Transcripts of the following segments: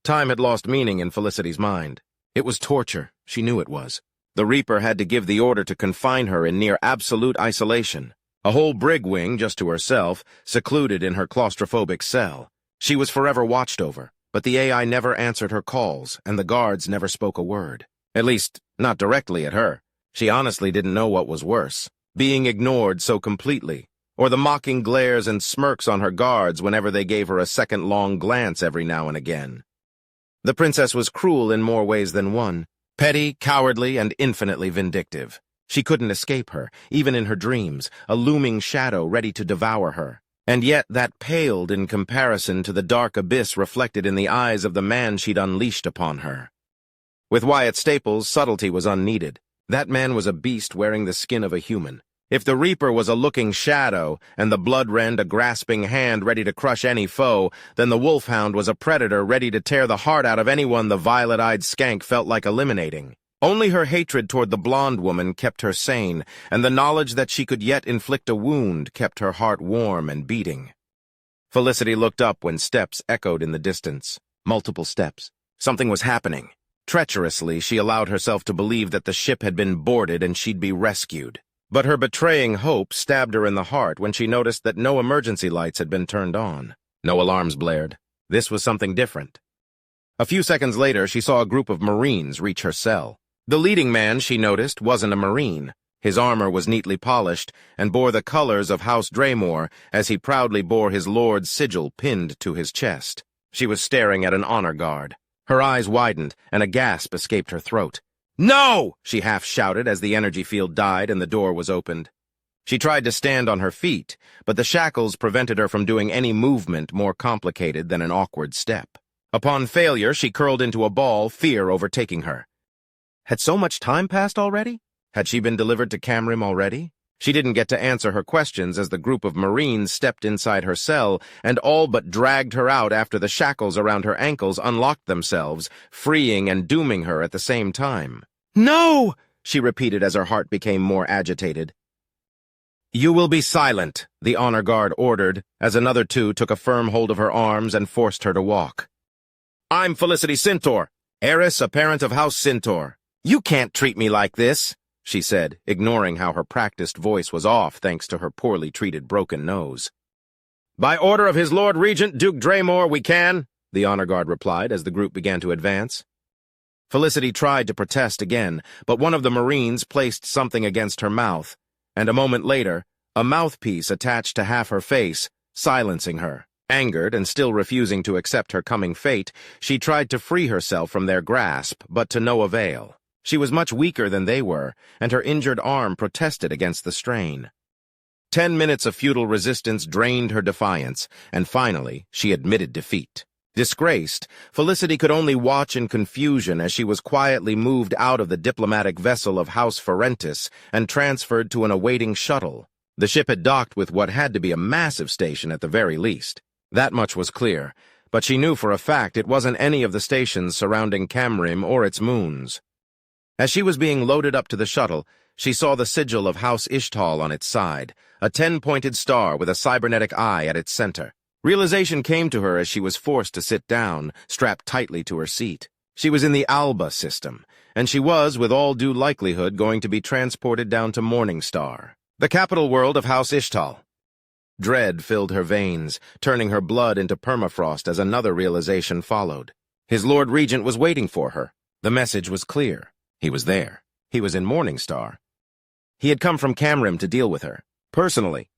Time had lost meaning in Felicity's mind. It was torture, she knew it was. The Reaper had to give the order to confine her in near absolute isolation. A whole brig wing just to herself, secluded in her claustrophobic cell. She was forever watched over, but the AI never answered her calls, and the guards never spoke a word. At least, not directly at her. She honestly didn't know what was worse, being ignored so completely, or the mocking glares and smirks on her guards whenever they gave her a second-long glance every now and again. The princess was cruel in more ways than one, petty, cowardly, and infinitely vindictive. She couldn't escape her, even in her dreams, a looming shadow ready to devour her. And yet that paled in comparison to the dark abyss reflected in the eyes of the man she'd unleashed upon her. With Wyatt Staples, subtlety was unneeded. That man was a beast wearing the skin of a human. If the Reaper was a looking shadow, and the Bloodrend a grasping hand ready to crush any foe, then the Wolfhound was a predator ready to tear the heart out of anyone the violet-eyed skank felt like eliminating. Only her hatred toward the blonde woman kept her sane, and the knowledge that she could yet inflict a wound kept her heart warm and beating. Felicity looked up when steps echoed in the distance. Multiple steps. Something was happening. Treacherously, she allowed herself to believe that the ship had been boarded and she'd be rescued. But her betraying hope stabbed her in the heart when she noticed that no emergency lights had been turned on. No alarms blared. This was something different. A few seconds later, she saw a group of Marines reach her cell. The leading man, she noticed, wasn't a Marine. His armor was neatly polished and bore the colors of House Draymore as he proudly bore his lord's sigil pinned to his chest. She was staring at an honor guard. Her eyes widened, and a gasp escaped her throat. "No!" she half shouted as the energy field died and the door was opened. She tried to stand on her feet, but the shackles prevented her from doing any movement more complicated than an awkward step. Upon failure, she curled into a ball, fear overtaking her. Had so much time passed already? Had she been delivered to Camrim already? She didn't get to answer her questions as the group of Marines stepped inside her cell and all but dragged her out after the shackles around her ankles unlocked themselves, freeing and dooming her at the same time. "No!" she repeated as her heart became more agitated. "You will be silent," the honor guard ordered, as another two took a firm hold of her arms and forced her to walk. "I'm Felicity Cintor, heiress apparent of House Cintor. You can't treat me like this," she said, ignoring how her practiced voice was off thanks to her poorly treated broken nose. "By order of his Lord Regent, Duke Draymore, we can," the honor guard replied as the group began to advance. Felicity tried to protest again, but one of the Marines placed something against her mouth, and a moment later, a mouthpiece attached to half her face, silencing her. Angered and still refusing to accept her coming fate, she tried to free herself from their grasp, but to no avail. She was much weaker than they were, and her injured arm protested against the strain. 10 minutes of futile resistance drained her defiance, and finally, she admitted defeat. Disgraced, Felicity could only watch in confusion as she was quietly moved out of the diplomatic vessel of House Ferentis and transferred to an awaiting shuttle. The ship had docked with what had to be a massive station at the very least. That much was clear, but she knew for a fact it wasn't any of the stations surrounding Camrim or its moons. As she was being loaded up to the shuttle, she saw the sigil of House Ishtal on its side, a 10-pointed star with a cybernetic eye at its center. Realization came to her as she was forced to sit down, strapped tightly to her seat. She was in the Alba system, and she was, with all due likelihood, going to be transported down to Morningstar, the capital world of House Ishtal. Dread filled her veins, turning her blood into permafrost as another realization followed. His Lord Regent was waiting for her. The message was clear. He was there. He was in Morningstar. He had come from Camrim to deal with her, personally.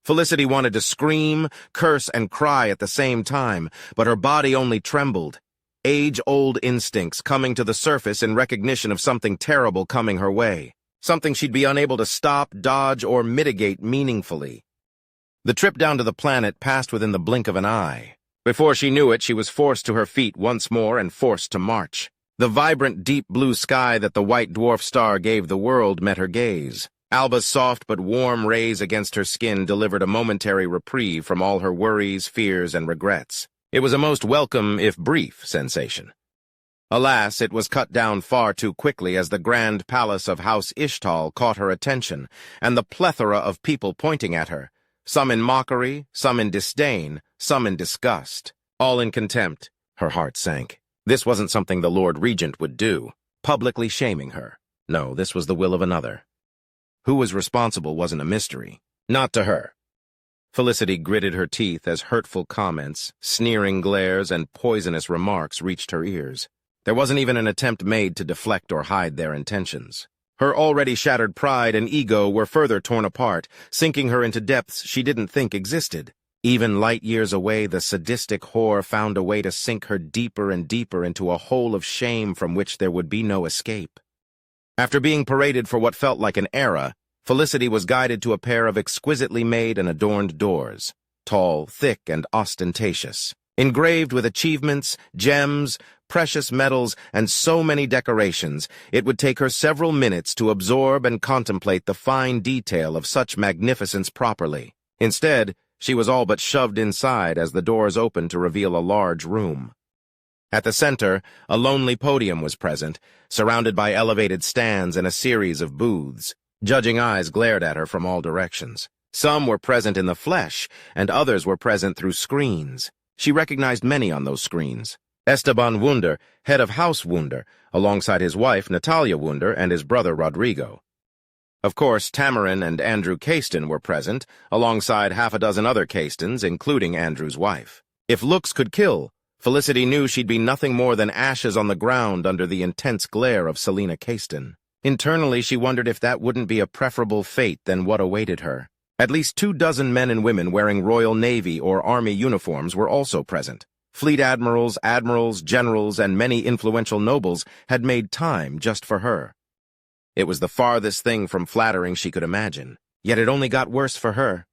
Felicity wanted to scream, curse, and cry at the same time, but her body only trembled. Age-old instincts coming to the surface in recognition of something terrible coming her way. Something she'd be unable to stop, dodge, or mitigate meaningfully. The trip down to the planet passed within the blink of an eye. Before she knew it, she was forced to her feet once more and forced to march. The vibrant, deep blue sky that the white dwarf star gave the world met her gaze. Alba's soft but warm rays against her skin delivered a momentary reprieve from all her worries, fears, and regrets. It was a most welcome, if brief, sensation. Alas, it was cut down far too quickly as the grand palace of House Ishtal caught her attention, and the plethora of people pointing at her, some in mockery, some in disdain, some in disgust, all in contempt. Her heart sank. This wasn't something the Lord Regent would do, publicly shaming her. No, this was the will of another. Who was responsible wasn't a mystery. Not to her. Felicity gritted her teeth as hurtful comments, sneering glares, and poisonous remarks reached her ears. There wasn't even an attempt made to deflect or hide their intentions. Her already shattered pride and ego were further torn apart, sinking her into depths she didn't think existed. Even light years away, the sadistic whore found a way to sink her deeper and deeper into a hole of shame from which there would be no escape. After being paraded for what felt like an era, Felicity was guided to a pair of exquisitely made and adorned doors, tall, thick, and ostentatious, engraved with achievements, gems, precious metals, and so many decorations, it would take her several minutes to absorb and contemplate the fine detail of such magnificence properly. Instead, she was all but shoved inside as the doors opened to reveal a large room. At the center, a lonely podium was present, surrounded by elevated stands and a series of booths. Judging eyes glared at her from all directions. Some were present in the flesh, and others were present through screens. She recognized many on those screens. Esteban Wunder, head of House Wunder, alongside his wife Natalia Wunder and his brother Rodrigo. Of course, Tamarin and Andrew Caiston were present, alongside half a dozen other Caistons, including Andrew's wife. If looks could kill, Felicity knew she'd be nothing more than ashes on the ground under the intense glare of Selena Caiston. Internally, she wondered if that wouldn't be a preferable fate than what awaited her. At least 24 men and women wearing Royal Navy or Army uniforms were also present. Fleet admirals, generals, and many influential nobles had made time just for her. It was the farthest thing from flattering she could imagine, yet it only got worse for her.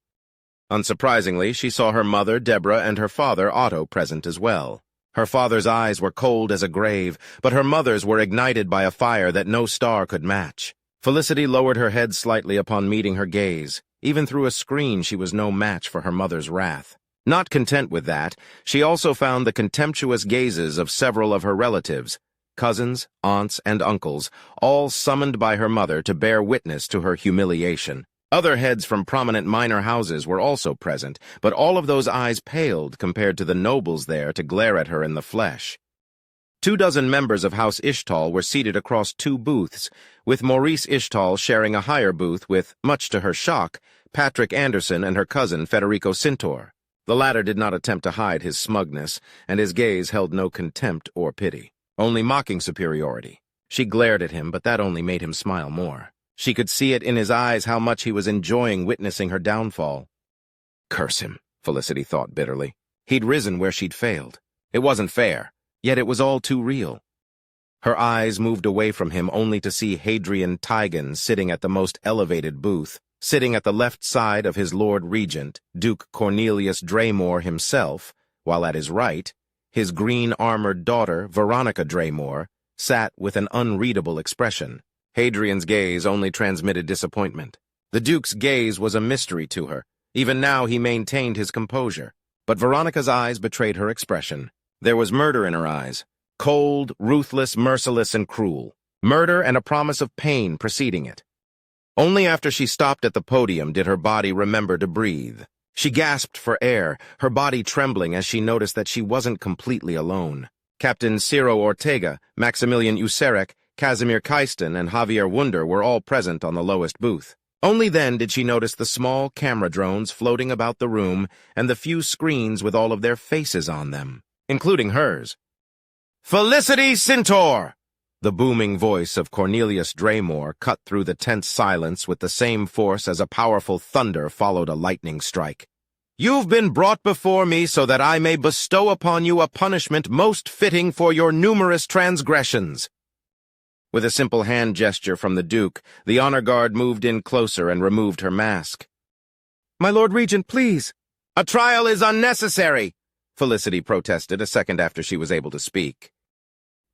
Unsurprisingly, she saw her mother, Deborah, and her father, Otto, present as well. Her father's eyes were cold as a grave, but her mother's were ignited by a fire that no star could match. Felicity lowered her head slightly upon meeting her gaze. Even through a screen, she was no match for her mother's wrath. Not content with that, she also found the contemptuous gazes of several of her relatives, cousins, aunts, and uncles, all summoned by her mother to bear witness to her humiliation. Other heads from prominent minor houses were also present, but all of those eyes paled compared to the nobles there to glare at her in the flesh. 24 members of House Ishtal were seated across 2 booths, with Maurice Ishtal sharing a higher booth with, much to her shock, Patrick Anderson and her cousin Federico Cintor. The latter did not attempt to hide his smugness, and his gaze held no contempt or pity, only mocking superiority. She glared at him, but that only made him smile more. She could see it in his eyes how much he was enjoying witnessing her downfall. Curse him, Felicity thought bitterly. He'd risen where she'd failed. It wasn't fair, yet it was all too real. Her eyes moved away from him only to see Hadrian Tigan sitting at the most elevated booth, sitting at the left side of his Lord Regent, Duke Cornelius Draymore himself, while at his right, his green-armored daughter, Veronica Draymore, sat with an unreadable expression. Hadrian's gaze only transmitted disappointment. The Duke's gaze was a mystery to her. Even now he maintained his composure. But Veronica's eyes betrayed her expression. There was murder in her eyes. Cold, ruthless, merciless, and cruel. Murder and a promise of pain preceding it. Only after she stopped at the podium did her body remember to breathe. She gasped for air, her body trembling as she noticed that she wasn't completely alone. Captain Ciro Ortega, Maximilian Userek, Casimir Caiston, and Javier Wunder were all present on the lowest booth. Only then did she notice the small camera drones floating about the room and the few screens with all of their faces on them, including hers. "Felicity Cintor!" The booming voice of Cornelius Draymore cut through the tense silence with the same force as a powerful thunder followed a lightning strike. "You've been brought before me so that I may bestow upon you a punishment most fitting for your numerous transgressions." With a simple hand gesture from the Duke, the honor guard moved in closer and removed her mask. "My Lord Regent, please!" "A trial is unnecessary!" Felicity protested a second after she was able to speak.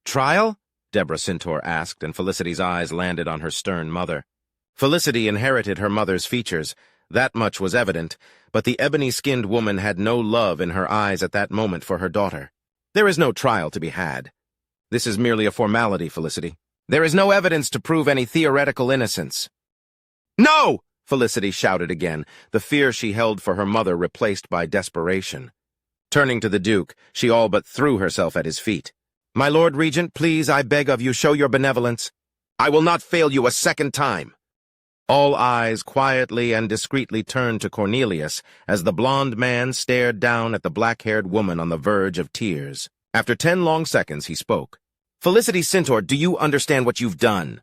"Trial?" Deborah Cintor asked, and Felicity's eyes landed on her stern mother. Felicity inherited her mother's features. That much was evident, but the ebony-skinned woman had no love in her eyes at that moment for her daughter. "There is no trial to be had. This is merely a formality, Felicity. There is no evidence to prove any theoretical innocence." "No!" Felicity shouted again, the fear she held for her mother replaced by desperation. Turning to the Duke, she all but threw herself at his feet. "My Lord Regent, please, I beg of you, show your benevolence. I will not fail you a second time." All eyes quietly and discreetly turned to Cornelius as the blond man stared down at the black-haired woman on the verge of tears. After 10 long seconds, he spoke. "Felicity Cintor, do you understand what you've done?"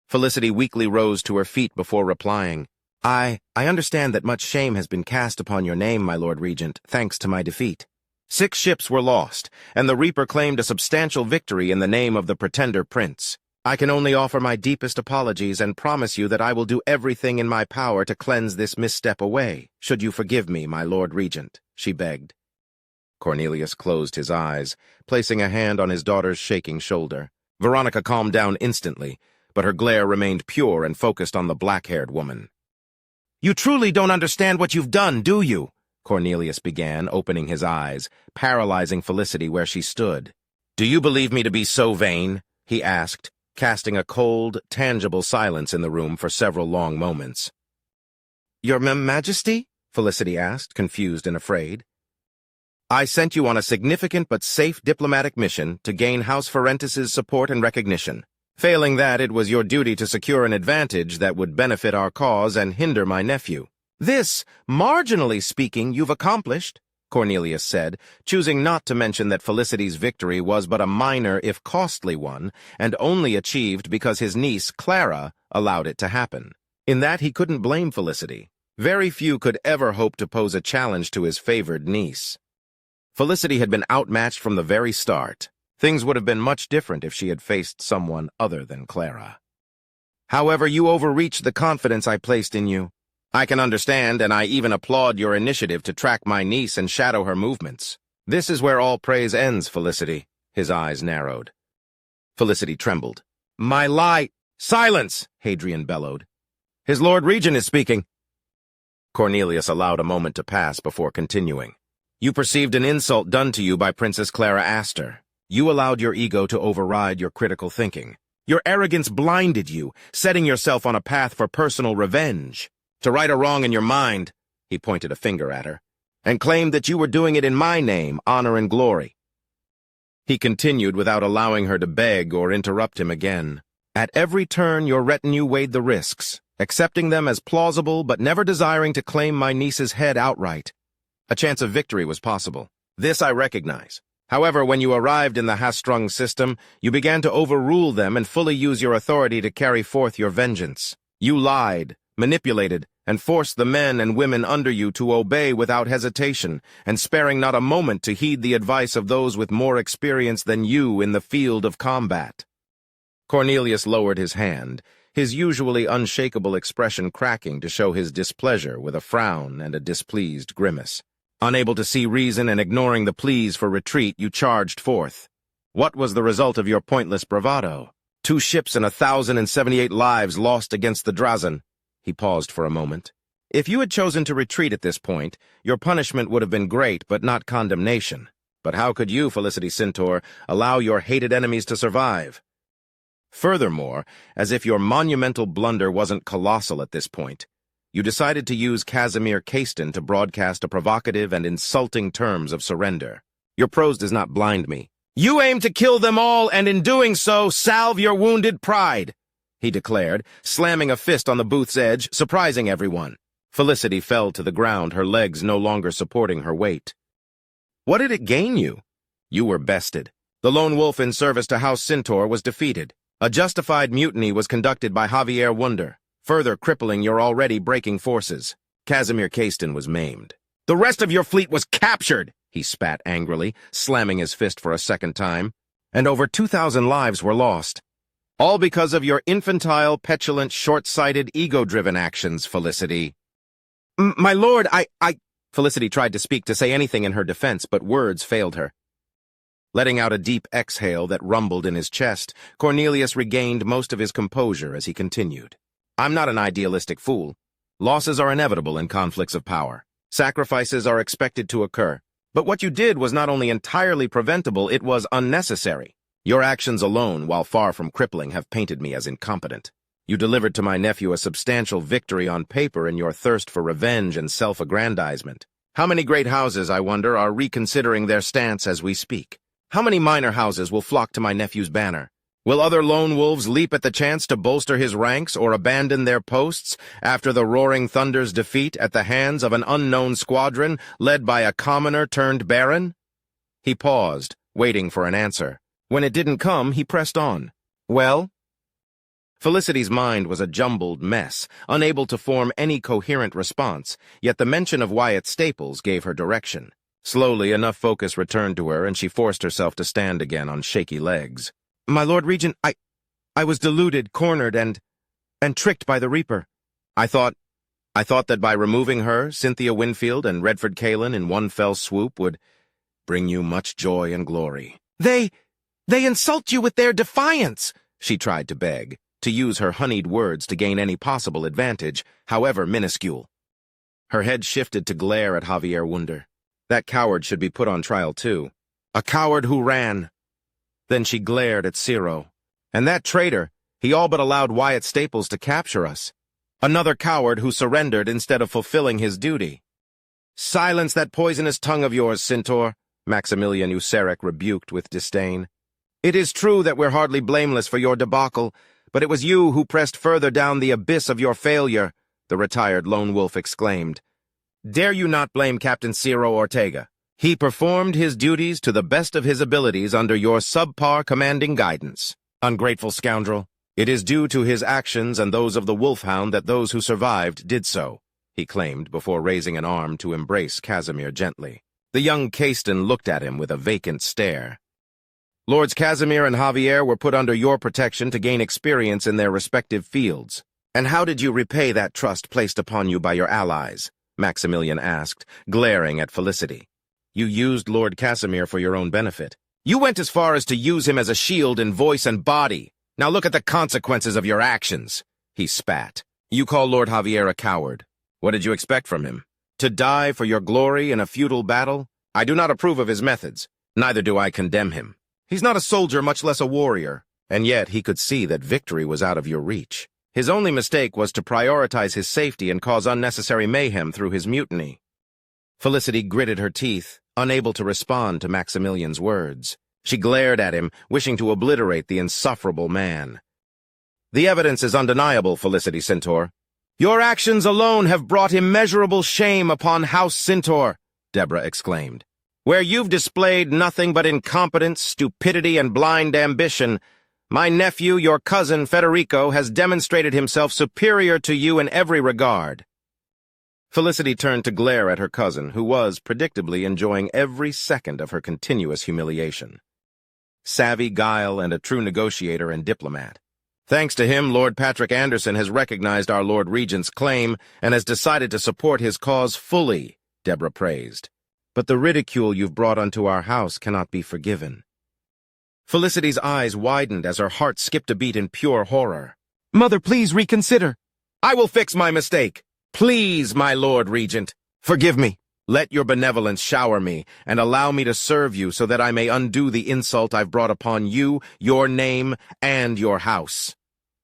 Felicity weakly rose to her feet before replying. I understand that much shame has been cast upon your name, my Lord Regent, thanks to my defeat. 6 ships were lost, and the Reaper claimed a substantial victory in the name of the Pretender Prince. I can only offer my deepest apologies and promise you that I will do everything in my power to cleanse this misstep away. Should you forgive me, my Lord Regent, she begged. Cornelius closed his eyes, placing a hand on his daughter's shaking shoulder. Veronica calmed down instantly, but her glare remained pure and focused on the black-haired woman. "You truly don't understand what you've done, do you?" Cornelius began, opening his eyes, paralyzing Felicity where she stood. "Do you believe me to be so vain?" he asked, casting a cold, tangible silence in the room for several long moments. "Your Majesty?" Felicity asked, confused and afraid. "I sent you on a significant but safe diplomatic mission to gain House Ferentis's support and recognition. Failing that, it was your duty to secure an advantage that would benefit our cause and hinder my nephew. This, marginally speaking, you've accomplished," Cornelius said, choosing not to mention that Felicity's victory was but a minor, if costly one, and only achieved because his niece, Clara, allowed it to happen. In that, he couldn't blame Felicity. Very few could ever hope to pose a challenge to his favored niece. Felicity had been outmatched from the very start. Things would have been much different if she had faced someone other than Clara. "However, you overreached the confidence I placed in you. I can understand, and I even applaud your initiative to track my niece and shadow her movements. This is where all praise ends, Felicity." His eyes narrowed. Felicity trembled. "My lie—" "Silence!" Hadrian bellowed. "His Lord Regent is speaking." Cornelius allowed a moment to pass before continuing. "You perceived an insult done to you by Princess Clara Astor. You allowed your ego to override your critical thinking. Your arrogance blinded you, setting yourself on a path for personal revenge. To right a wrong in your mind," he pointed a finger at her, "and claimed that you were doing it in my name, honor and glory." He continued without allowing her to beg or interrupt him again. "At every turn your retinue weighed the risks, accepting them as plausible but never desiring to claim my niece's head outright. A chance of victory was possible. This I recognize. However, when you arrived in the Hastrung system, you began to overrule them and fully use your authority to carry forth your vengeance. You lied, manipulated, and forced the men and women under you to obey without hesitation, and sparing not a moment to heed the advice of those with more experience than you in the field of combat." Cornelius lowered his hand, his usually unshakable expression cracking to show his displeasure with a frown and a displeased grimace. Unable to see reason and ignoring the pleas for retreat, you charged forth. What was the result of your pointless bravado? 2 ships and 1,078 lives lost against the Drazen. He paused for a moment. If you had chosen to retreat at this point, your punishment would have been great, but not condemnation. But how could you, Felicity Cintor, allow your hated enemies to survive? Furthermore, as if your monumental blunder wasn't colossal at this point, you decided to use Casimir Caiston to broadcast a provocative and insulting terms of surrender. Your prose does not blind me. "You aim to kill them all, and in doing so, salve your wounded pride," he declared, slamming a fist on the booth's edge, surprising everyone. Felicity fell to the ground, her legs no longer supporting her weight. "What did it gain you?" "You were bested. The lone wolf in service to House Cintor was defeated. A justified mutiny was conducted by Javier Wunder, further crippling your already breaking forces. Casimir Caiston was maimed. The rest of your fleet was captured," he spat angrily, slamming his fist for a second time. "And over 2,000 lives were lost. All because of your infantile, petulant, short-sighted, ego-driven actions, Felicity." My lord, I... Felicity tried to speak to say anything in her defense, but words failed her. Letting out a deep exhale that rumbled in his chest, Cornelius regained most of his composure as he continued. "I'm not an idealistic fool. Losses are inevitable in conflicts of power. Sacrifices are expected to occur. But what you did was not only entirely preventable, it was unnecessary. Your actions alone, while far from crippling, have painted me as incompetent. You delivered to my nephew a substantial victory on paper in your thirst for revenge and self-aggrandizement. How many great houses, I wonder, are reconsidering their stance as we speak? How many minor houses will flock to my nephew's banner? Will other lone wolves leap at the chance to bolster his ranks or abandon their posts after the Roaring Thunder's defeat at the hands of an unknown squadron led by a commoner turned baron? He paused, waiting for an answer. When it didn't come, he pressed on. Well? Felicity's mind was a jumbled mess, unable to form any coherent response, yet the mention of Wyatt Staples gave her direction. Slowly, enough focus returned to her, and she forced herself to stand again on shaky legs. My Lord Regent, I was deluded, cornered, and tricked by the Reaper. I thought that by removing her, Cynthia Winfield and Redford Kalin in one fell swoop would bring you much joy and glory. They insult you with their defiance, she tried to beg, to use her honeyed words to gain any possible advantage, however minuscule. Her head shifted to glare at Javier Wunder. That coward should be put on trial too. A coward who ran. Then she glared at Ciro. And that traitor, he all but allowed Wyatt Staples to capture us. Another coward who surrendered instead of fulfilling his duty. Silence that poisonous tongue of yours, Cintor, Maximilian Userek rebuked with disdain. It is true that we're hardly blameless for your debacle, but it was you who pressed further down the abyss of your failure, the retired lone wolf exclaimed. Dare you not blame Captain Ciro Ortega? He performed his duties to the best of his abilities under your subpar commanding guidance. Ungrateful scoundrel. It is due to his actions and those of the wolfhound that those who survived did so, he claimed before raising an arm to embrace Casimir gently. The young Caiston looked at him with a vacant stare. Lords Casimir and Javier were put under your protection to gain experience in their respective fields. And how did you repay that trust placed upon you by your allies? Maximilian asked, glaring at Felicity. You used Lord Casimir for your own benefit. You went as far as to use him as a shield in voice and body. Now look at the consequences of your actions, he spat. You call Lord Javier a coward. What did you expect from him? To die for your glory in a feudal battle? I do not approve of his methods. Neither do I condemn him. He's not a soldier, much less a warrior, and yet he could see that victory was out of your reach. His only mistake was to prioritize his safety and cause unnecessary mayhem through his mutiny. Felicity gritted her teeth, unable to respond to Maximilian's words. She glared at him, wishing to obliterate the insufferable man. The evidence is undeniable, Felicity Cintor. Your actions alone have brought immeasurable shame upon House Cintor, Deborah exclaimed. Where you've displayed nothing but incompetence, stupidity, and blind ambition, my nephew, your cousin Federico, has demonstrated himself superior to you in every regard. Felicity turned to glare at her cousin, who was, predictably, enjoying every second of her continuous humiliation. Savvy, guile, and a true negotiator and diplomat. Thanks to him, Lord Patrick Anderson has recognized our Lord Regent's claim and has decided to support his cause fully, Deborah praised. But the ridicule you've brought unto our house cannot be forgiven. Felicity's eyes widened as her heart skipped a beat in pure horror. Mother, please reconsider. I will fix my mistake. Please, my Lord Regent, forgive me. Let your benevolence shower me, and allow me to serve you so that I may undo the insult I've brought upon you, your name, and your house.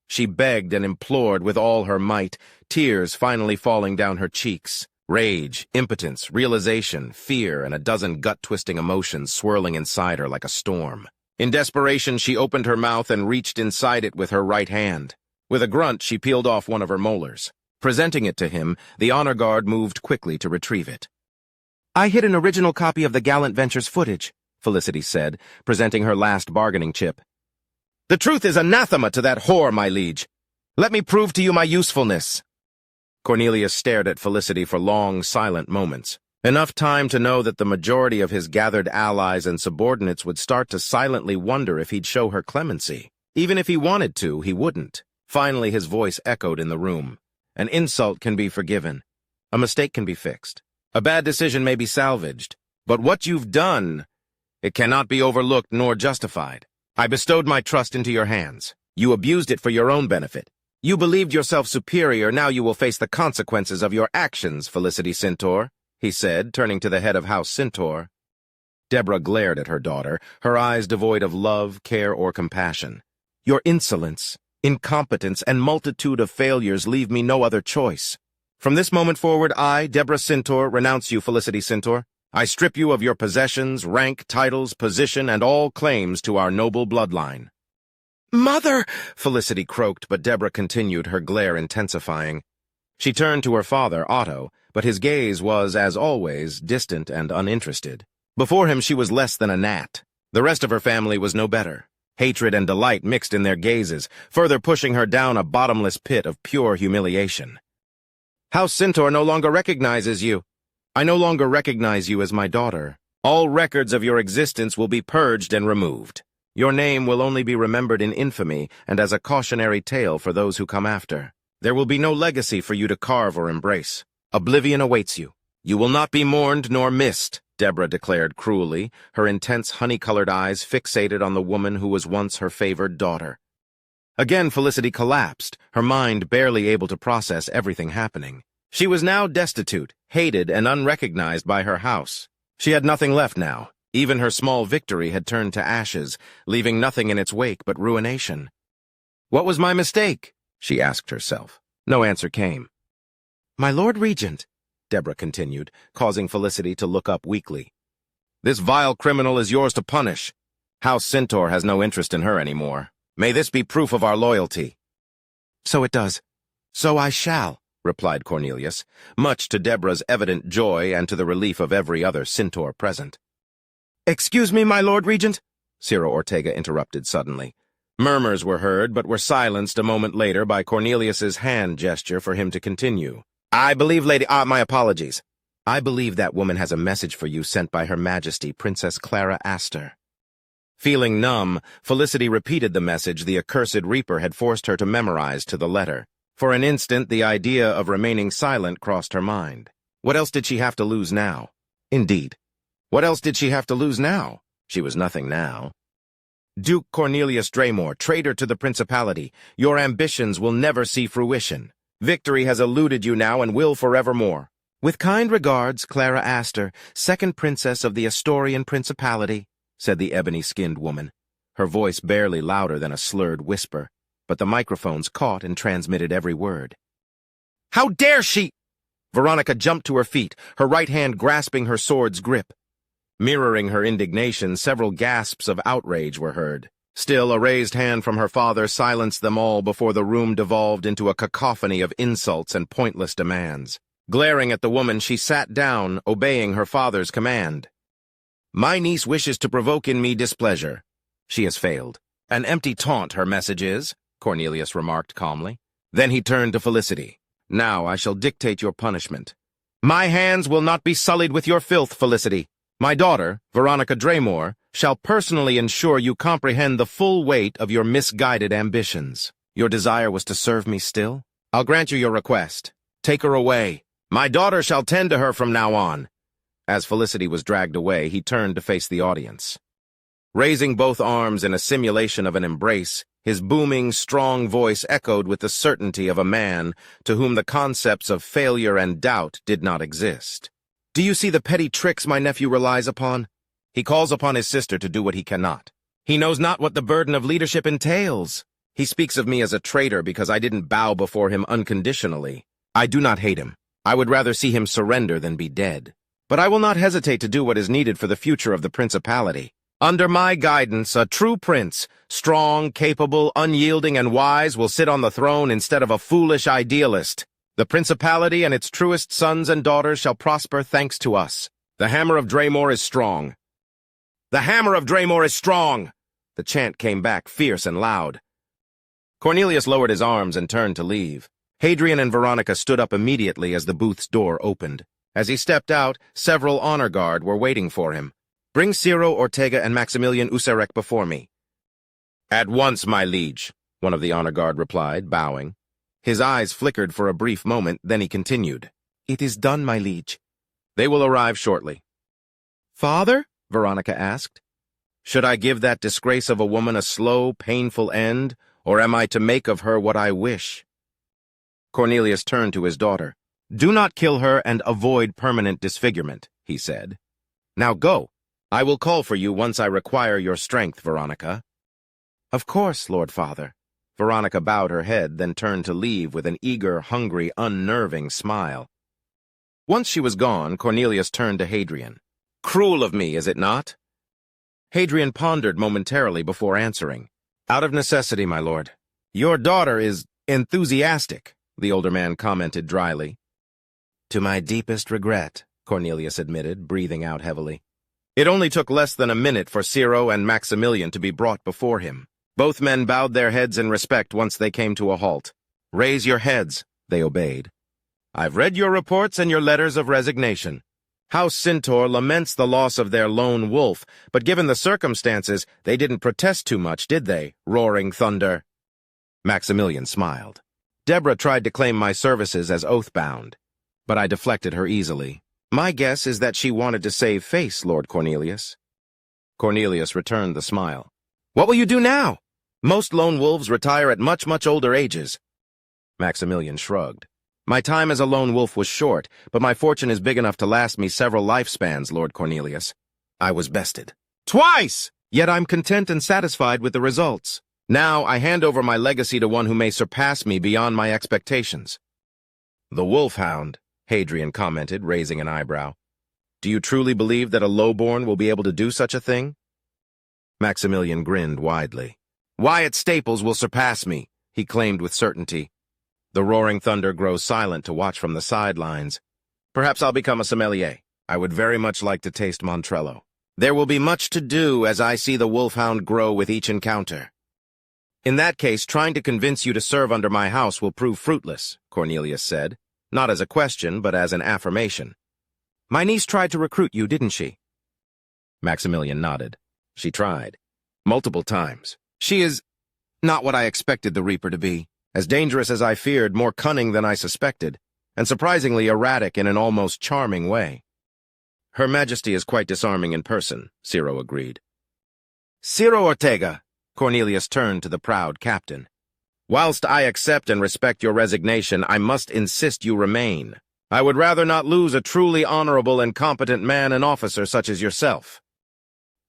She begged and implored with all her might, tears finally falling down her cheeks. Rage, impotence, realization, fear, and a dozen gut-twisting emotions swirling inside her like a storm. In desperation, she opened her mouth and reached inside it with her right hand. With a grunt, she peeled off one of her molars. Presenting it to him, the honor guard moved quickly to retrieve it. I hid an original copy of the Gallant Ventures footage, Felicity said, presenting her last bargaining chip. The truth is anathema to that whore, my liege. Let me prove to you my usefulness. Cornelius stared at Felicity for long, silent moments. Enough time to know that the majority of his gathered allies and subordinates would start to silently wonder if he'd show her clemency. Even if he wanted to, he wouldn't. Finally, his voice echoed in the room. An insult can be forgiven. A mistake can be fixed. A bad decision may be salvaged. But what you've done, it cannot be overlooked nor justified. I bestowed my trust into your hands. You abused it for your own benefit. You believed yourself superior, now you will face the consequences of your actions, Felicity Cintor, he said, turning to the head of House Cintor. Deborah glared at her daughter, her eyes devoid of love, care, or compassion. Your insolence, incompetence, and multitude of failures leave me no other choice. From this moment forward, I, Deborah Cintor, renounce you, Felicity Cintor. I strip you of your possessions, rank, titles, position, and all claims to our noble bloodline." "Mother!" Felicity croaked, but Deborah continued, her glare intensifying. She turned to her father, Otto, but his gaze was, as always, distant and uninterested. Before him she was less than a gnat. The rest of her family was no better. Hatred and delight mixed in their gazes, further pushing her down a bottomless pit of pure humiliation. "House Cintor no longer recognizes you. I no longer recognize you as my daughter. All records of your existence will be purged and removed. Your name will only be remembered in infamy and as a cautionary tale for those who come after. There will be no legacy for you to carve or embrace. Oblivion awaits you. You will not be mourned nor missed," Deborah declared cruelly, her intense honey-colored eyes fixated on the woman who was once her favored daughter. Again Felicity collapsed, her mind barely able to process everything happening. She was now destitute, hated, and unrecognized by her house. She had nothing left now. Even her small victory had turned to ashes, leaving nothing in its wake but ruination. "What was my mistake?" she asked herself. No answer came. "My Lord Regent," Deborah continued, causing Felicity to look up weakly. "This vile criminal is yours to punish. House Cintor has no interest in her anymore. May this be proof of our loyalty." "So it does. So I shall," replied Cornelius, much to Deborah's evident joy and to the relief of every other Cintor present. "Excuse me, my Lord Regent," Ciro Ortega interrupted suddenly. Murmurs were heard, but were silenced a moment later by Cornelius's hand gesture for him to continue. "I believe, my apologies. I believe that woman has a message for you sent by Her Majesty Princess Clara Astor." Feeling numb, Felicity repeated the message the accursed Reaper had forced her to memorize to the letter. For an instant, the idea of remaining silent crossed her mind. What else did she have to lose now? Indeed. What else did she have to lose now? She was nothing now. "Duke Cornelius Draymore, traitor to the Principality, your ambitions will never see fruition. Victory has eluded you now and will forevermore. With kind regards, Clara Astor, second princess of the Astorian Principality," said the ebony-skinned woman, her voice barely louder than a slurred whisper, but the microphones caught and transmitted every word. "How dare she!" Veronica jumped to her feet, her right hand grasping her sword's grip. Mirroring her indignation, several gasps of outrage were heard. Still, a raised hand from her father silenced them all before the room devolved into a cacophony of insults and pointless demands. Glaring at the woman, she sat down, obeying her father's command. "My niece wishes to provoke in me displeasure. She has failed. An empty taunt, her message is," Cornelius remarked calmly. Then he turned to Felicity. "Now I shall dictate your punishment. My hands will not be sullied with your filth, Felicity. My daughter, Veronica Draymore, shall personally ensure you comprehend the full weight of your misguided ambitions. Your desire was to serve me still? I'll grant you your request. Take her away. My daughter shall tend to her from now on." As Felicity was dragged away, he turned to face the audience. Raising both arms in a simulation of an embrace, his booming, strong voice echoed with the certainty of a man to whom the concepts of failure and doubt did not exist. "Do you see the petty tricks my nephew relies upon? He calls upon his sister to do what he cannot. He knows not what the burden of leadership entails. He speaks of me as a traitor because I didn't bow before him unconditionally. I do not hate him. I would rather see him surrender than be dead. But I will not hesitate to do what is needed for the future of the Principality. Under my guidance, a true prince, strong, capable, unyielding, and wise, will sit on the throne instead of a foolish idealist. The Principality and its truest sons and daughters shall prosper thanks to us. The hammer of Draymore is strong. The hammer of Draymore is strong!" The chant came back fierce and loud. Cornelius lowered his arms and turned to leave. Hadrian and Veronica stood up immediately as the booth's door opened. As he stepped out, several honor guard were waiting for him. "Bring Ciro Ortega and Maximilian Usarek before me." "At once, my liege," one of the honor guard replied, bowing. His eyes flickered for a brief moment, then he continued. "It is done, my liege." "They will arrive shortly." "Father?" Veronica asked. "Should I give that disgrace of a woman a slow, painful end, or am I to make of her what I wish?" Cornelius turned to his daughter. "Do not kill her and avoid permanent disfigurement," he said. "Now go. I will call for you once I require your strength, Veronica." "Of course, Lord Father." Veronica bowed her head, then turned to leave with an eager, hungry, unnerving smile. Once she was gone, Cornelius turned to Hadrian. "Cruel of me, is it not?" Hadrian pondered momentarily before answering. "Out of necessity, my lord." "Your daughter is enthusiastic," the older man commented dryly. "To my deepest regret," Cornelius admitted, breathing out heavily. It only took less than a minute for Ciro and Maximilian to be brought before him. Both men bowed their heads in respect once they came to a halt. "Raise your heads," they obeyed. "I've read your reports and your letters of resignation. House Cintor laments the loss of their lone wolf, but given the circumstances, they didn't protest too much, did they, roaring thunder?" Maximilian smiled. "Deborah tried to claim my services as oath-bound, but I deflected her easily. My guess is that she wanted to save face, Lord Cornelius." Cornelius returned the smile. "What will you do now? Most lone wolves retire at much, much older ages." Maximilian shrugged. "My time as a lone wolf was short, but my fortune is big enough to last me several lifespans, Lord Cornelius. I was bested. Twice! Yet I'm content and satisfied with the results. Now I hand over my legacy to one who may surpass me beyond my expectations." "The wolfhound," Hadrian commented, raising an eyebrow. "Do you truly believe that a lowborn will be able to do such a thing?" Maximilian grinned widely. "Wyatt Staples will surpass me," he claimed with certainty. The roaring thunder grows silent to watch from the sidelines. "Perhaps I'll become a sommelier. I would very much like to taste Montrello. There will be much to do as I see the wolfhound grow with each encounter." "In that case, trying to convince you to serve under my house will prove fruitless," Cornelius said, not as a question, but as an affirmation. "My niece tried to recruit you, didn't she?" Maximilian nodded. "She tried. Multiple times. She is not what I expected the Reaper to be. As dangerous as I feared, more cunning than I suspected, and surprisingly erratic in an almost charming way." "Her Majesty is quite disarming in person," Ciro agreed. "Ciro Ortega," Cornelius turned to the proud captain. "Whilst I accept and respect your resignation, I must insist you remain. I would rather not lose a truly honorable and competent man and officer such as yourself."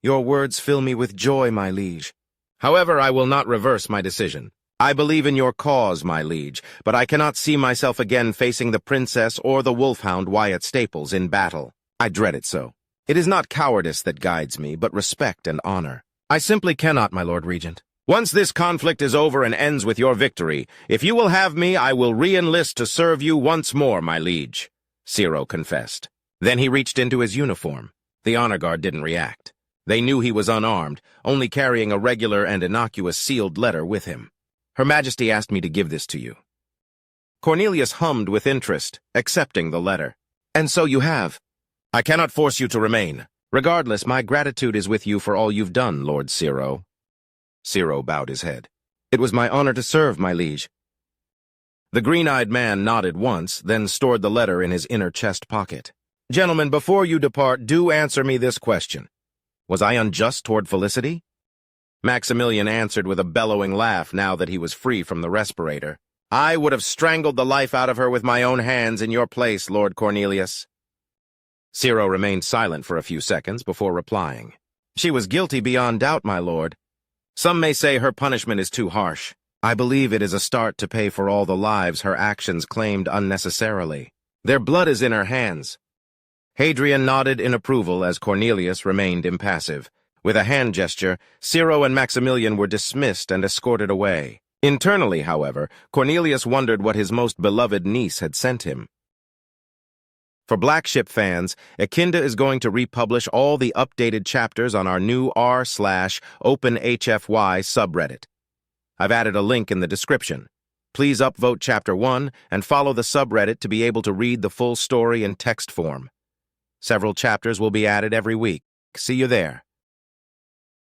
"Your words fill me with joy, my liege. However, I will not reverse my decision. I believe in your cause, my liege, but I cannot see myself again facing the princess or the wolfhound Wyatt Staples in battle. I dread it so. It is not cowardice that guides me, but respect and honor. I simply cannot, my Lord Regent. Once this conflict is over and ends with your victory, if you will have me, I will re-enlist to serve you once more, my liege," Ciro confessed. Then he reached into his uniform. The honor guard didn't react. They knew he was unarmed, only carrying a regular and innocuous sealed letter with him. "Her Majesty asked me to give this to you." Cornelius hummed with interest, accepting the letter. "And so you have." "I cannot force you to remain. Regardless, my gratitude is with you for all you've done, Lord Ciro." Ciro bowed his head. "It was my honor to serve, my liege." The green-eyed man nodded once, then stored the letter in his inner chest pocket. "Gentlemen, before you depart, do answer me this question. Was I unjust toward Felicity?" Maximilian answered with a bellowing laugh now that he was free from the respirator. "I would have strangled the life out of her with my own hands in your place, Lord Cornelius." Ciro remained silent for a few seconds before replying. "She was guilty beyond doubt, my lord. Some may say her punishment is too harsh. I believe it is a start to pay for all the lives her actions claimed unnecessarily. Their blood is in her hands." Hadrian nodded in approval as Cornelius remained impassive. With a hand gesture, Ciro and Maximilian were dismissed and escorted away. Internally, however, Cornelius wondered what his most beloved niece had sent him. For Black Ship fans, Akinda is going to republish all the updated chapters on our new r/OpenHFY subreddit. I've added a link in the description. Please upvote Chapter 1 and follow the subreddit to be able to read the full story in text form. Several chapters will be added every week. See you there.